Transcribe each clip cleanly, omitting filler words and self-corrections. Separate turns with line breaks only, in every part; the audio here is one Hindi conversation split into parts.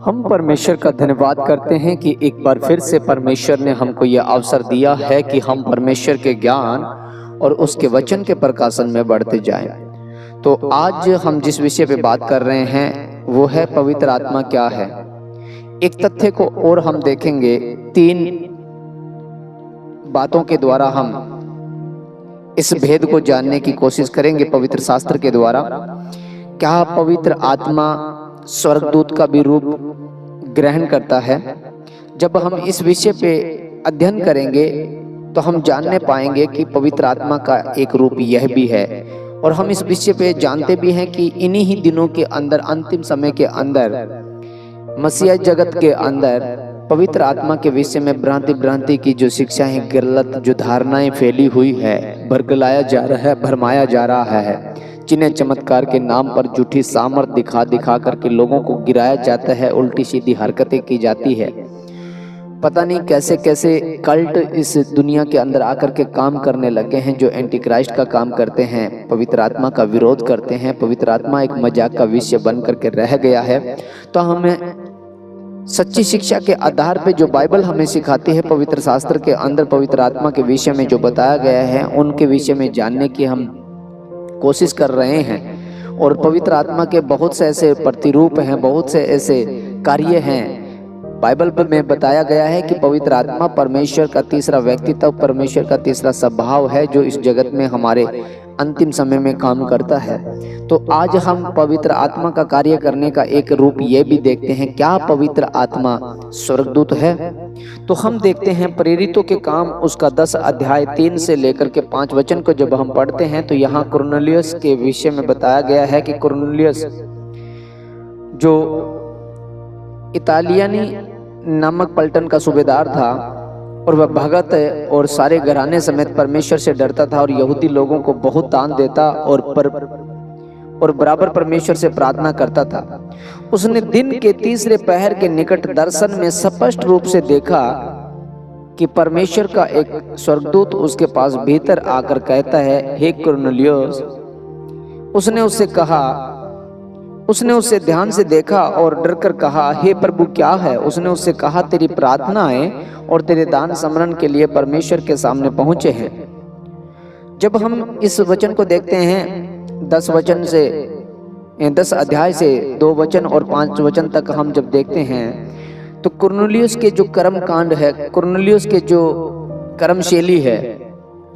हम परमेश्वर का धन्यवाद करते हैं कि एक बार फिर से परमेश्वर ने हमको यह अवसर दिया है कि हम परमेश्वर के ज्ञान और उसके वचन के प्रकाशन में बढ़ते जाएं। तो आज हम जिस विषय पे बात कर रहे हैं वो है पवित्र आत्मा क्या है। एक तथ्य को और हम देखेंगे, 3 बातों के द्वारा हम इस भेद को जानने की कोशिश करेंगे पवित्र शास्त्र के द्वारा। क्या पवित्र आत्मा स्वर्गदूत का भी रूप ग्रहण करता है? जब हम इस विषय पे अध्ययन करेंगे तो हम जानने पाएंगे कि पवित्र आत्मा का एक रूप यह भी है। और हम इस विषय पे जानते भी हैं कि इन्हीं ही दिनों के अंदर, अंतिम समय के अंदर, मसीहा जगत के अंदर पवित्र आत्मा के विषय में भ्रांति की जो शिक्षाएं, गलत जो धारणाएं फैली हुई है, बरगलाया जा रहा है, भरमाया जा रहा है, जिन्हें चमत्कार के नाम पर झूठी सामर्थ दिखा करके लोगों को गिराया जाता है, उल्टी सीधी हरकतें की जाती है। पता नहीं कैसे कैसे कल्ट इस दुनिया के अंदर आकर के काम करने लगे हैं, जो एंटी क्राइस्ट का काम करते हैं, पवित्र आत्मा का विरोध करते हैं। पवित्र आत्मा एक मजाक का विषय बन करके रह गया है। तो हमें सच्ची शिक्षा के आधार पे जो बाइबल हमें सिखाती है, पवित्र शास्त्र के अंदर पवित्र आत्मा के विषय में जो बताया गया है, उनके विषय में जानने की हम कोशिश कर रहे हैं। और पवित्र आत्मा के बहुत से ऐसे प्रतिरूप हैं, बहुत से ऐसे कार्य हैं। बाइबल में बताया गया है कि पवित्र आत्मा परमेश्वर का तीसरा व्यक्तित्व, परमेश्वर का तीसरा स्वभाव है, जो इस जगत में हमारे अंतिम समय में काम करता है। तो आज हम पवित्र आत्मा का कार्य करने का एक रूप ये भी देखते हैं। क्या पवित्र आत्मा स्वर्गदूत है? तो हम देखते हैं प्रेरितों के काम उसका 10 अध्याय 3 से लेकर के 5 वचन को जब हम पढ़ते हैं तो यहाँ कुरनेलियुस के विषय में बताया गया है कि कुरनेलियुस जो इतालियानी नामक पलटन का सूबेदार था, और वह भगत और सारे घराने समेत परमेश्वर से डरता था और यहूदी लोगों को बहुत दान देता और बराबर परमेश्वर से प्रार्थना करता था। उसने दिन के तीसरे पहर के निकट दर्शन में स्पष्ट रूप से देखा कि परमेश्वर का एक स्वर्गदूत उसके पास भीतर आकर कहता है, हे कुरनेलियुस। उसने उससे ध्यान से देखा और डर कर कहा, हे प्रभु क्या है? उसने उससे कहा, तेरी प्रार्थनाएं और तेरे दान समरण के लिए परमेश्वर के सामने पहुंचे हैं। जब हम इस वचन को देखते हैं, 10 अध्याय से 2 वचन और 5 वचन तक हम जब देखते हैं तो कुरनेलियुस के जो कर्म कांड है, कुरनेलियुस के जो कर्मशैली है,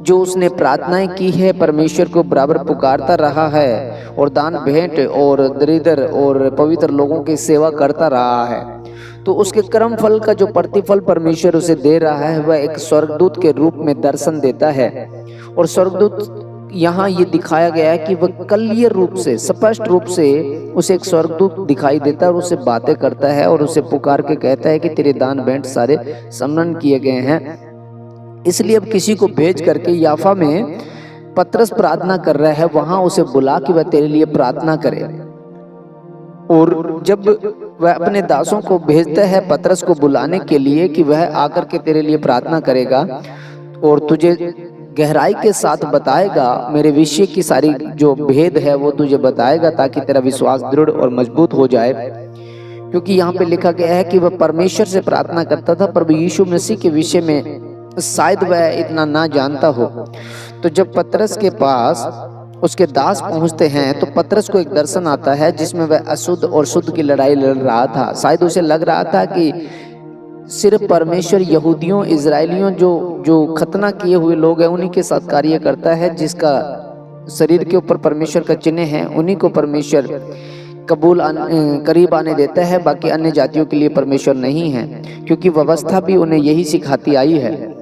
जो उसने प्रार्थनाएं की है, परमेश्वर को बराबर पुकारता रहा है और दान भेंट और दरिद्र और पवित्र लोगों की सेवा करता रहा है, तो उसके कर्म फल का जो प्रतिफल परमेश्वर उसे दे रहा है, वह एक स्वर्गदूत के रूप में दर्शन देता है। और स्वर्गदूत यहाँ ये दिखाया गया है कि वह क्लियर रूप से, स्पष्ट रूप से उसे एक स्वर्गदूत दिखाई देता है और उससे बातें करता है और उसे पुकार के कहता है कि तेरे दान भेंट सारे समरण किए गए हैं। इसलिए अब किसी को भेज करके याफा में पतरस प्रार्थना कर रहा है, वहां उसे बुला कि वह तेरे लिए प्रार्थना करे। और जब वह अपने दासों को भेजता है पतरस को बुलाने के लिए कि वह आकर के तेरे लिए प्रार्थना करेगा और तुझे गहराई के साथ बताएगा, मेरे विषय की सारी जो भेद है वो तुझे बताएगा, ताकि तेरा विश्वास दृढ़ और मजबूत हो जाए। क्योंकि यहाँ पे लिखा गया है कि वह परमेश्वर से प्रार्थना करता था, प्रभु यीशु मसीह के विषय में शायद वह इतना ना जानता हो। तो जब पतरस के पास उसके दास पहुंचते हैं तो पतरस को एक दर्शन आता है जिसमें वह अशुद्ध और शुद्ध की लड़ाई लड़ रहा था। शायद उसे लग रहा था कि सिर्फ परमेश्वर यहूदियों, इजरायलियों जो खतना किए हुए लोग हैं उन्हीं के साथ कार्य करता है, जिसका शरीर के ऊपर परमेश्वर का चिन्ह है, उन्हीं को परमेश्वर करीब आने देता है, बाकी अन्य जातियों के लिए परमेश्वर नहीं है, क्योंकि व्यवस्था भी उन्हें यही सिखाती आई है।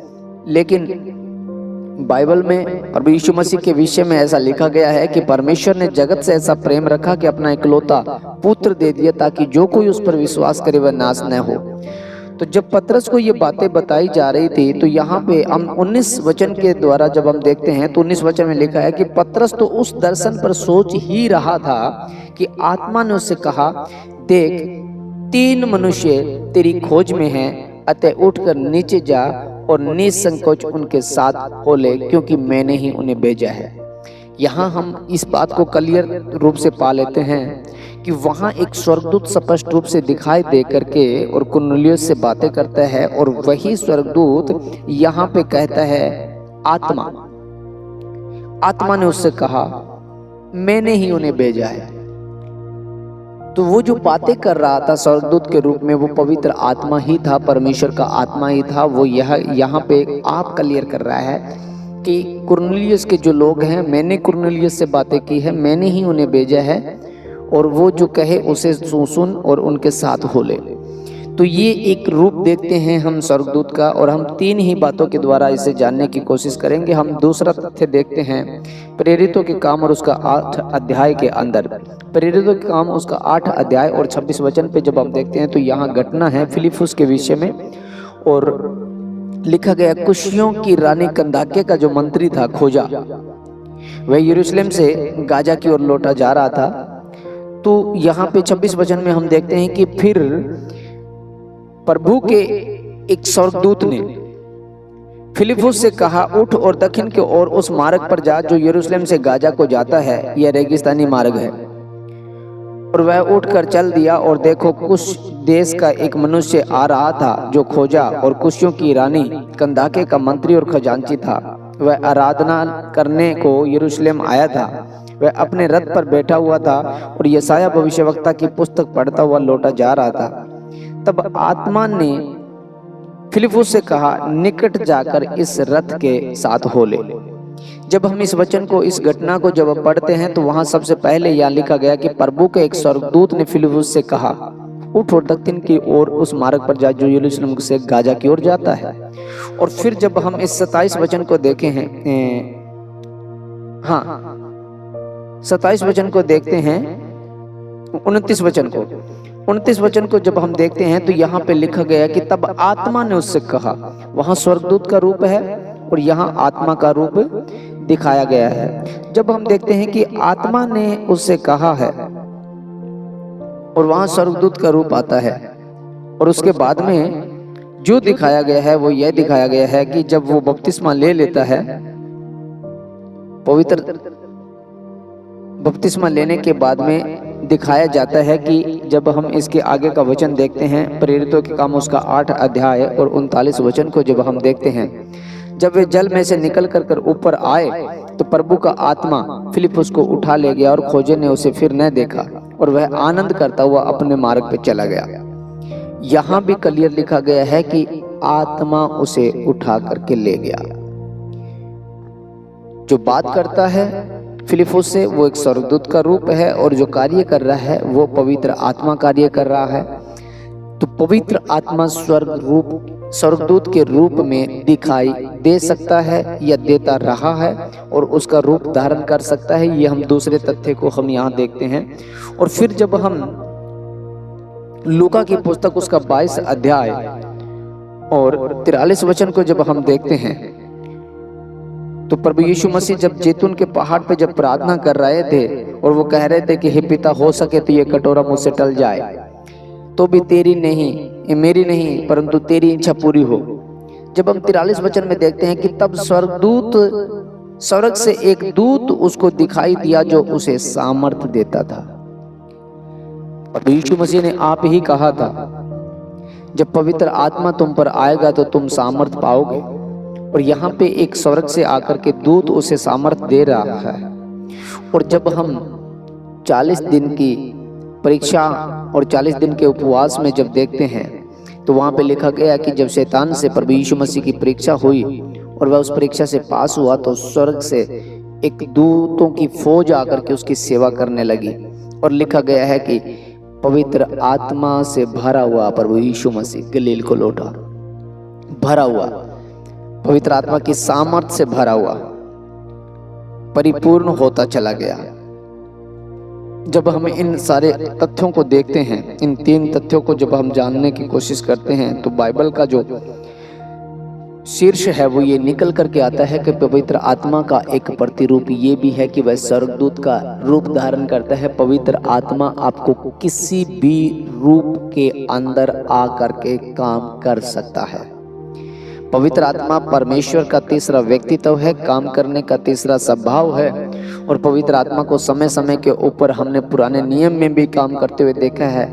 लेकिन बाइबल में प्रभु यीशु मसीह के विषय में ऐसा लिखा गया है कि परमेश्वर ने जगत से ऐसा प्रेम रखा कि अपना इकलौता पुत्र दे दिया, ताकि जो कोई उस पर विश्वास करे वह नाश न हो। तो जब पतरस को ये बातें बताई जा रही थी तो यहाँ पे हम 19 वचन के द्वारा जब हम देखते हैं तो 19 वचन में लिखा है कि पतरस तो उस दर्शन पर सोच ही रहा था कि आत्मा ने उससे कहा, देख 3 मनुष्य तेरी खोज में हैं, अतः उठकर नीचे जा और निसंकोच उनके साथ हो ले, क्योंकि मैंने ही उन्हें भेजा है। यहाँ हम इस बात को क्लियर रूप से पा लेते हैं कि वहाँ एक स्वर्गदूत स्पष्ट रूप से दिखाई दे करके और कुरनेलियुस से बातें करता है, और वही स्वर्गदूत यहाँ पे कहता है आत्मा आत्मा ने उससे कहा मैंने ही उन्हें भेजा है। तो वो जो बातें कर रहा था स्वर्गदूत के रूप में, वो पवित्र आत्मा ही था, परमेश्वर का आत्मा ही था। वो यहाँ पे आप क्लियर कर रहा है कि कुरनेलियुस के जो लोग हैं, मैंने कुरनेलियुस से बातें की है, मैंने ही उन्हें भेजा है, और वो जो कहे उसे सुन और उनके साथ हो ले। तो ये एक रूप देखते हैं हम स्वर्गदूत का, और हम तीन ही बातों के द्वारा इसे जानने की कोशिश करेंगे। हम दूसरा तथ्य देखते हैं प्रेरितों के काम और उसका 8 अध्याय के अंदर। प्रेरितों के काम उसका 8 अध्याय और 26 वचन पे जब हम देखते हैं तो यहाँ घटना है फिलिप्पुस के विषय में, और लिखा गया कुशियों की रानी कंदाके का जो मंत्री था खोजा, वह यरूशलेम से गाजा की ओर लौटा जा रहा था। तो यहाँ पे 26 वचन में हम देखते हैं कि फिर प्रभु के एक स्वर्गदूत ने फिलिप्पुस से कहा, उठ और दक्षिण की ओर उस मार्ग पर जा जो यरूशलेम से गाजा को जाता है, यह रेगिस्तानी मार्ग है। और वह उठकर चल दिया, और देखो कुश देश का एक मनुष्य आ रहा था जो खोजा और कुशियों की रानी कंदाके का मंत्री और खजांची था। वह आराधना करने को यरूशलेम आया था। वह अपने रथ पर बैठा हुआ था और यशायाह भविष्यवक्ता की पुस्तक पढ़ता हुआ लौटा जा रहा था। तब आत्मा ने फिलिप्पुस से कहा, निकट जाकर इस रथ के साथ हो ले। जब हम इस वचन को, इस घटना को जब पढ़ते हैं तो वहां सबसे पहले यह लिखा गया कि प्रभु के एक स्वर्गदूत ने फिलिप्पुस से कहा, उठ और दक्षिण की ओर उस मार्ग पर जा जो यरूशलेम से गाजा की ओर जाता है। और फिर जब हम इस 27 वचन को देखे हैं, 27 वचन को देखते हैं, 29 वचन को जब हम देखते हैं तो यहाँ पे लिखा गया कि तब आत्मा ने उससे कहा। वहां स्वर्गदूत का रूप है और यहाँ आत्मा का रूप दिखाया गया है। जब हम देखते हैं कि आत्मा ने उससे कहा है और वहां स्वर्गदूत का रूप आता है, और उसके बाद में जो दिखाया गया है वो यह दिखाया गया है कि जब वो बपतिस्मा ले लेता है, पवित्र बपतिस्मा लेने के बाद में दिखाया जाता है कि जब हम इसके आगे का वचन देखते हैं, प्रेरितों के काम उसका 8 अध्याय और 39 वचन को जब हम देखते हैं, जब वे जल में से निकल कर ऊपर आए तो प्रभु का आत्मा फिलिप्पुस को उठा ले गया, और खोजे ने उसे फिर न देखा, और वह आनंद करता हुआ अपने मार्ग पे चला गया। यहाँ भी क्लियर लिखा गया है कि आत्मा उसे उठा करके ले गया। जो बात करता है फिलिप्पुस से वो एक स्वर्गदूत का रूप है, और जो कार्य कर रहा है वो पवित्र आत्मा कार्य कर रहा है। तो पवित्र आत्मा स्वर्गदूत के रूप में दिखाई दे सकता है या देता रहा है, और उसका रूप धारण कर सकता है। ये हम दूसरे तथ्य को हम यहाँ देखते हैं। और फिर जब हम लूका की पुस्तक उसका 22 अध्याय और 43 वचन को जब हम देखते हैं तो प्रभु यीशु मसीह जब जैतून के पहाड़ पे जब प्रार्थना कर रहे थे और वो कह रहे थे कि हे पिता, हो सके तो ये कटोरा मुझसे टल जाए, तो भी तेरी नहीं, मेरी नहीं, परंतु तेरी इच्छा पूरी हो। जब हम 43 वचन में देखते हैं कि तब स्वर्ग से एक दूत उसको दिखाई दिया जो उसे सामर्थ देता था। प्रभु यीशु मसीह ने आप ही कहा था, जब पवित्र आत्मा तुम पर आएगा तो तुम सामर्थ पाओगे। और यहाँ पे एक स्वर्ग से आकर के दूत उसे सामर्थ दे रहा है। और जब हम 40 दिन की परीक्षा और 40 दिन के उपवास में जब देखते हैं तो वहाँ पे लिखा गया कि जब शैतान से प्रभु यीशु मसीह की परीक्षा हुई और वह उस परीक्षा से पास हुआ तो स्वर्ग से एक दूतों की फौज आकर के उसकी सेवा करने लगी। और लिखा गया है कि पवित्र आत्मा से भरा हुआ प्रभु यीशु मसीह गलील को लौटा, भरा हुआ पवित्र आत्मा की सामर्थ्य से भरा हुआ परिपूर्ण होता चला गया। जब हम इन सारे तथ्यों को देखते हैं, इन 3 तथ्यों को जब हम जानने की कोशिश करते हैं तो बाइबल का जो शीर्ष है वो ये निकल करके आता है कि पवित्र आत्मा का एक प्रतिरूप ये भी है कि वह स्वर्गदूत का रूप धारण करता है। पवित्र आत्मा आपको किसी भी रूप के अंदर आ करके काम कर सकता है। पवित्र आत्मा परमेश्वर का तीसरा व्यक्तित्व है, काम करने का तीसरा स्वभाव है। और पवित्र आत्मा को समय समय के ऊपर हमने पुराने नियम में भी काम करते हुए देखा है।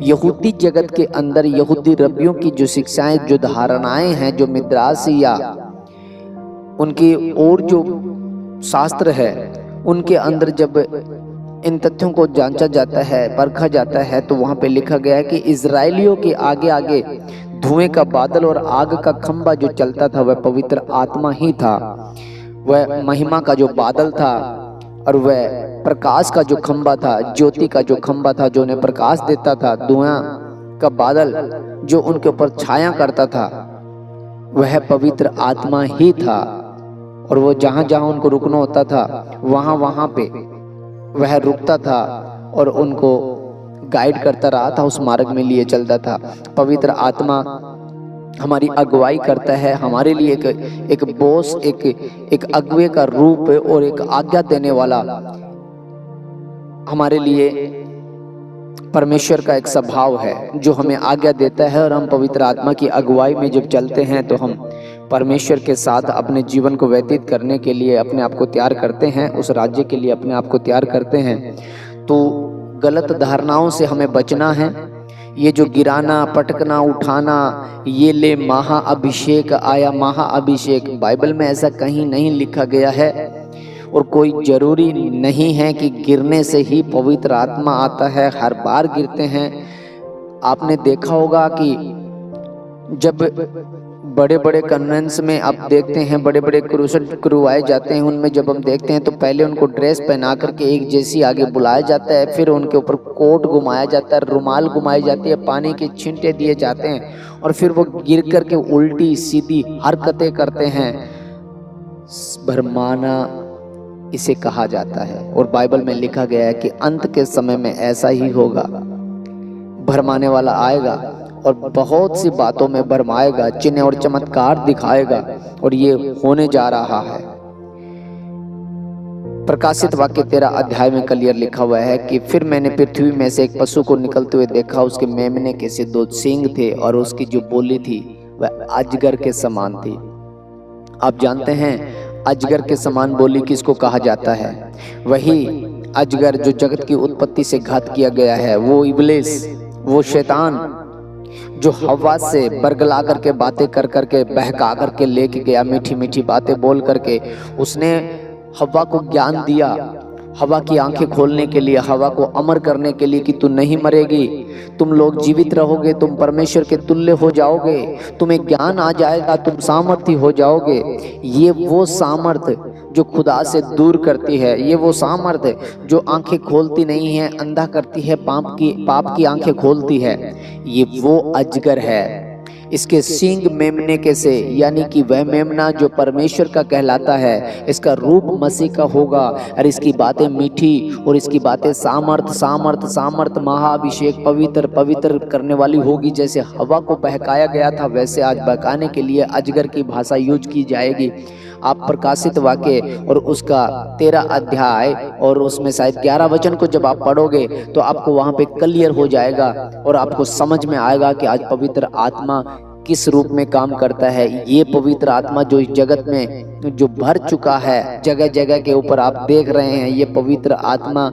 यहूदी जगत के अंदर यहूदी रब्बियों की जो शिक्षाएं, जो धारणाएं हैं, जो मिद्रास या उनकी और जो शास्त्र है, उनके अंदर जब इन तथ्यों को जांचा जाता है, परखा जाता है, तो वहां पे लिखा गया है कि इजराइलियों के आगे आगे धुएं का बादल और आग का खंभा जो चलता था वह पवित्र आत्मा ही था। वह महिमा का जो बादल था और वह प्रकाश का जो खंभा था, ज्योति का जो खंभा था, जो उन्हें प्रकाश देता था, धुआं का बादल जो उनके ऊपर छाया करता था, वह पवित्र आत्मा ही था। और वो जहां जहां उनको रुकना होता था वहां वहां पे वह रुकता था और उनको गाइड करता रहा था, उस मार्ग में लिए चलता था। पवित्र आत्मा हमारी अगुवाई करता है, हमारे लिए एक बॉस, एक अगुवे का रूप और एक आज्ञा देने वाला हमारे लिए परमेश्वर का एक स्वभाव है जो हमें आज्ञा देता है। और हम पवित्र आत्मा की अगुवाई में जब चलते हैं तो हम परमेश्वर के साथ अपने जीवन को व्यतीत करने के लिए अपने आप को तैयार करते हैं, उस राज्य के लिए अपने आप को तैयार करते हैं। तो गलत धारणाओं से हमें बचना है। ये जो गिराना, पटकना, उठाना, ये ले महाअभिषेक आया, महाअभिषेक बाइबल में ऐसा कहीं नहीं लिखा गया है। और कोई जरूरी नहीं है कि गिरने से ही पवित्र आत्मा आता है, हर बार गिरते हैं। आपने देखा होगा कि जब बड़े बड़े कन्वेंस में आप देखते हैं, बड़े बड़े क्रूसेड करवाए जाते हैं, उनमें जब हम देखते हैं तो पहले उनको ड्रेस पहना करके एक जैसी आगे बुलाया जाता है, फिर उनके ऊपर कोट घुमाया जाता है, रुमाल घुमाई जाती है, पानी के छींटे दिए जाते हैं और फिर वो गिर करके उल्टी सीधी हरकतें करते हैं। भरमाना इसे कहा जाता है। और बाइबल में लिखा गया है कि अंत के समय में ऐसा ही होगा, भरमाने वाला आएगा और बहुत सी बातों में भरमाएगा, चिन्ह और चमत्कार दिखाएगा। और ये होने जा रहा है। प्रकाशित वाक्य 13 अध्याय में क्लियर लिखा हुआ है कि फिर मैंने पृथ्वी में से एक पशु को निकलते हुए देखा, उसके मेमने के से 2 सींग थे और उसकी जो बोली थी वह अजगर के समान थी। आप जानते हैं अजगर के समान बोली किसको कहा जाता है? वही अजगर जो जगत की उत्पत्ति से घात किया गया है, वो इब्लिस, वो शैतान जो हवा से बरगला करके बातें कर करके बहका करके लेके गया, मीठी मीठी बातें बोल करके उसने हवा को ज्ञान दिया, हवा की आंखें खोलने के लिए, हवा को अमर करने के लिए कि तू नहीं मरेगी, तुम लोग जीवित रहोगे, तुम परमेश्वर के तुल्य हो जाओगे, तुम्हें ज्ञान आ जाएगा, तुम सामर्थ्य हो जाओगे। ये वो सामर्थ्य जो खुदा से दूर करती है, ये वो सामर्थ्य जो आंखें खोलती नहीं है, अंधा करती है, पाप की आंखें खोलती है, ये वो अजगर है। इसके सींग मेमने के से, यानी कि वह मेमना जो परमेश्वर का कहलाता है, इसका रूप मसीह का होगा और इसकी बातें मीठी और इसकी बातें सामर्थ सामर्थ सामर्थ महाअभिषेक पवित्र पवित्र करने वाली होगी। जैसे हवा को बहकाया गया था वैसे आज बहकाने के लिए अजगर की भाषा यूज की जाएगी। आप प्रकाशित वाक्य और उसका 13 अध्याय और उसमें शायद 11 वचन को जब आप पढ़ोगे तो आपको वहां पे क्लियर हो जाएगा और आपको समझ में आएगा कि आज पवित्र आत्मा किस रूप में काम करता है। ये पवित्र आत्मा जो इस जगत में जो भर चुका है, जगह जगह के ऊपर आप देख रहे हैं, ये पवित्र आत्मा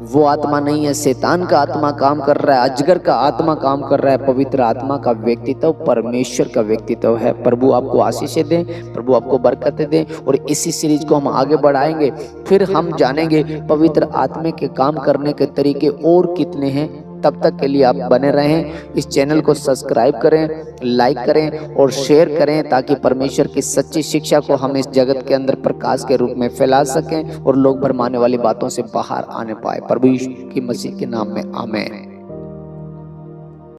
वो आत्मा नहीं है, शैतान का आत्मा काम कर रहा है, अजगर का आत्मा काम कर रहा है। पवित्र आत्मा का व्यक्तित्व परमेश्वर का व्यक्तित्व है। प्रभु आपको आशीषें दें, प्रभु आपको बरकतें दें और इसी सीरीज को हम आगे बढ़ाएंगे। फिर हम जानेंगे पवित्र आत्मा के काम करने के तरीके और कितने हैं। तब तक के लिए आप बने रहें, इस चैनल को सब्सक्राइब करें, लाइक करें और शेयर करें ताकि परमेश्वर की सच्ची शिक्षा को हम इस जगत के अंदर प्रकाश के रूप में फैला सकें और लोग भरमाने वाली बातों से बाहर आने पाए। प्रभु यीशु की मसीह के नाम में आमीन।